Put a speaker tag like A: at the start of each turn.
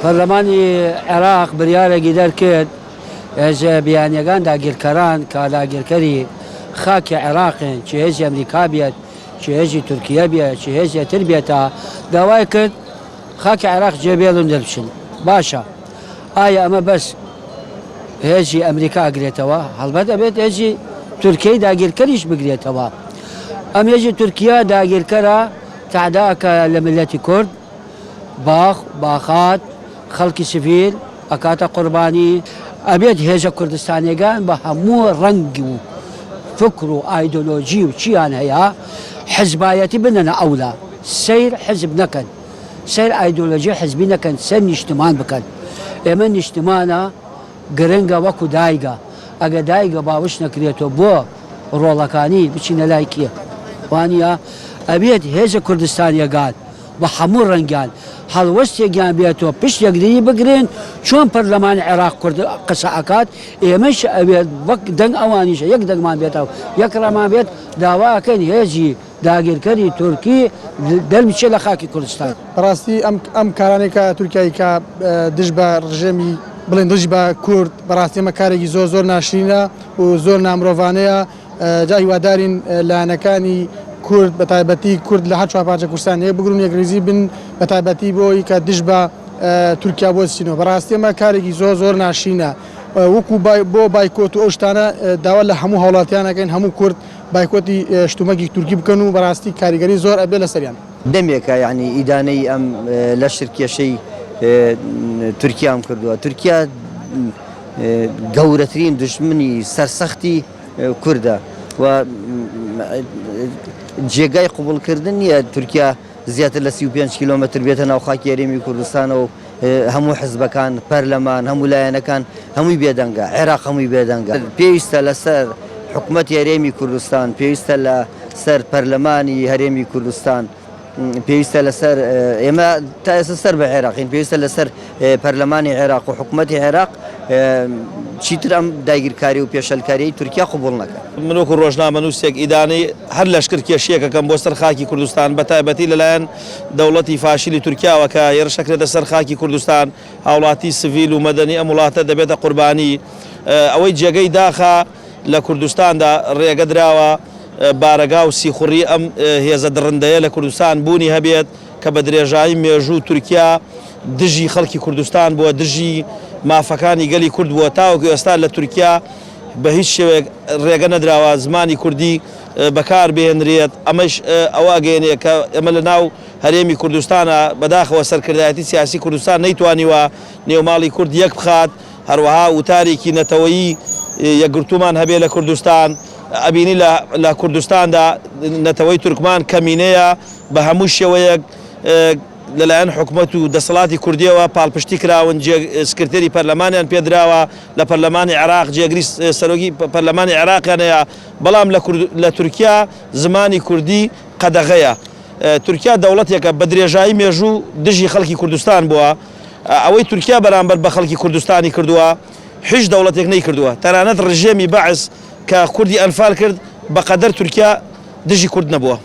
A: پەرلەمانی عێراق بریارێکی دەرکرد هێزە بیانیەکان داگیرکەران کە داگیرکەری خاکی عێراقن چی هێزی ئەمریکا بێت چی هێزی تورکیا بێت چی هێزی تر بێتە داوای کرد خاکی عێراق جێبێڵن دەربچن باشە ئایا ئەمە بەس هێزی ئەمریکا ئەگرێتەوە هەڵبەت ئەبێت هێزی تورکیای داگیرکەریش بگرێتەوە ئەم هێزی تورکیا داگیرکەرە تعداکە لە ملەتی کورد باخ باخات خەڵکی سیڤیل ئەکاتە قوربانی ئەبێت هێزە کوردستانیەکان بە هەموو ڕەنگ و فکر و ئایدۆلۆژی و چیان هەیە حزبایەتی بنەنە ئەولا سیر حزب نەکەن سیر ئایدۆلۆژی حزبی نەکەن سەر نیشتمان بکەن ئێمە نیشتمانە گرنگە وەکو دایگە ئەگە دایگە باوش نەکرێتەوە بۆ ڕۆڵەکانی بچینە لای کێ وانە ئەبێت هێزە کوردستانیەکان بە هەموو ڕەنگیان هەڵوەستێکیان بێتەوە پشت یەکدری بگرن چۆن پەرلەمانی عێراق کورد قسە ئەکات ئێمەش ئەوێت وەک دەنگ ئەوانیشە یەک دەنگمان بێتەوە یەک ڕەمان بێت داواکەن هێزی داگیرکەری تورکی دەربچێت لە خاکی کوردستان
B: بەڕاستی ئەم کارانێکە تورکیایی کە دژ بە ڕژێمی بڵێن دژ بە کورد بەڕاستی ئەمە کارێکی زۆر ناشرینە و زۆر نامرۆڤانەیە جا هیوادارین لایەنەکانی کورد بە تایبەتی کورد لە هەر چوارپارچە کوردستان هەیە بگرن یەکریزی بن بە تایبەتی بۆی کە دژ بە تورکیا بۆچینەوە بەڕاستی ئەمە کارێکی زۆر ناشرینە وەکو بۆ بایکۆت و ئەو شتانە داوا لە هەموو هاوڵاتیانەکەین هەموو کورد بایکۆتی شتومەکی تورکی بکەن و بەڕاستی کاریگەری زۆر ئەبێ لە سەریان
C: دەمێکە یعنی ئیدانەی ئەم لەشر کێشەی تورکیام کردووە تورکیا گەورەترین دژمنی سەرسەختی کوردە و جێگای قوبولکردن نییە تورکیا زیاتر لە 35 کیلۆمەتر بێتە ناو خاکی هەرێمی کوردستانەوە و هەموو حزبەکان پەرلەمان هەموو لایەنەکان هەمووی بێدەنگە عێراق هەمووی بێدەنگە پێویستە لەسەر حکوومەتی هەرێمی کوردستان پێویستە لە سەر پەرلەمانی هەرێمی کوردستان پێویستە لەسەر ئێمە تا ئێستا سەر بە عێراقین پێویستە لەسەر پەرلەمانی عێراق و حکوومەتی عێراق چیتر ئەم داگیرکاری و پێشەلکاری تورکیا قبول نەکە
D: من وەکو ڕۆژنامە نووسێک ئیدانەی هەر لەشکر کێشیەکەکەم بۆ سەر خاکی کوردستان بە تایبەتی لەلایەن دەوڵەتی فاشیلی تورکیاوە کە هێرشەکرێتە سەر خاکی کوردستان هاوڵاتی سڤیل و مەدەنی ئەم وڵاتە دەبێتە قوربانی ئەوەی جێگەی داخە لە کوردستاندا ڕێگە دراوە بارەگا و سیخوڕی ئەم هێزە دڕندەیە لە کوردستان بوونی هەبێت کە بە درێژایی مێژوو تورکیا دژی خەڵکی کوردستان بووە دژی مافەکانی گەلی کورد بووە تاوەکو ئێستا لە تورکیا بە هیچ شێوێک ڕێگە نەدراوە زمانی کوردی بەکار بهێنرێت ئەمەش ئەوە ئەگەێنێ کە ئەمە لە ناو هەرێمی کوردستانە بەداخەوە سەرکردایەتی سیاسی کوردستان نەیتوانیوە نێوماڵی کورد یەک بخات هەروەها وتارێکی نەتەوەیی یەکگرتومان هەبێ لە کوردستان ئەبینی لە کوردستاندا نەتەوەی تورکمان کەمینەیە بە هەموو شێوەیەک لەلایەن حکوومەت و دەسەڵاتی کوردیەوە پاڵپشتی کراون سکرتێری پەرلەمانیان پێدراوە لە پەرلەمانی عێراق جێگری سەرۆکی پەرلەمانی عێراقیانەیە بەڵام لە تورکیا زمانی کوردی قەدەغەیە تورکیا دەوڵەتێکە بە درێژایی مێژوو دژی خەڵکی کوردستان بووە ئەوەی تورکیا بەرامبەر بە خەڵکی کوردستانی کردووە هیچ دەوڵەتێک نەیکردووە تەنانەت ڕژێمی بەعس کە کوردی ئەنفال کرد بەقەدەر تورکیا دژی کورد نەبووە.